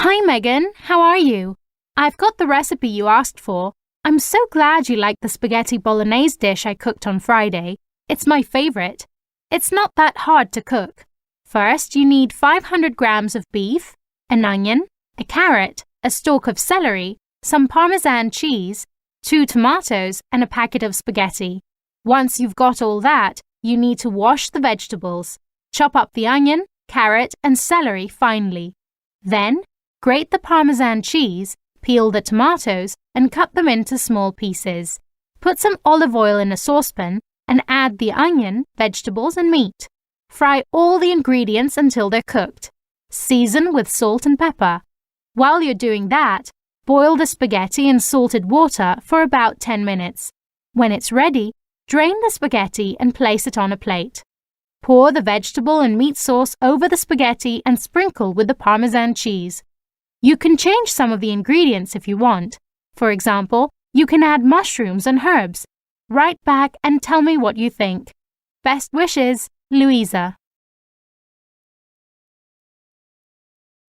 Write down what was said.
Hi Megan, how are you? I've got the recipe you asked for. I'm so glad you like the spaghetti bolognese dish I cooked on Friday. It's my favorite. It's not that hard to cook. First, you need 500 grams of beef, an onion, a carrot, a stalk of celery, some Parmesan cheese, 2 tomatoes, and a packet of spaghetti. Once you've got all that, you need to wash the vegetables. Chop up the onion, carrot, and celery finely. Then, grate the Parmesan cheese, peel the tomatoes, and cut them into small pieces. Put some olive oil in a saucepan and add the onion, vegetables, and meat. Fry all the ingredients until they're cooked. Season with salt and pepper. While you're doing that, boil the spaghetti in salted water for about 10 minutes. When it's ready, drain the spaghetti and place it on a plate. Pour the vegetable and meat sauce over the spaghetti and sprinkle with the Parmesan cheese. You can change some of the ingredients if you want. For example, you can add mushrooms and herbs. Write back and tell me what you think. Best wishes, Louisa.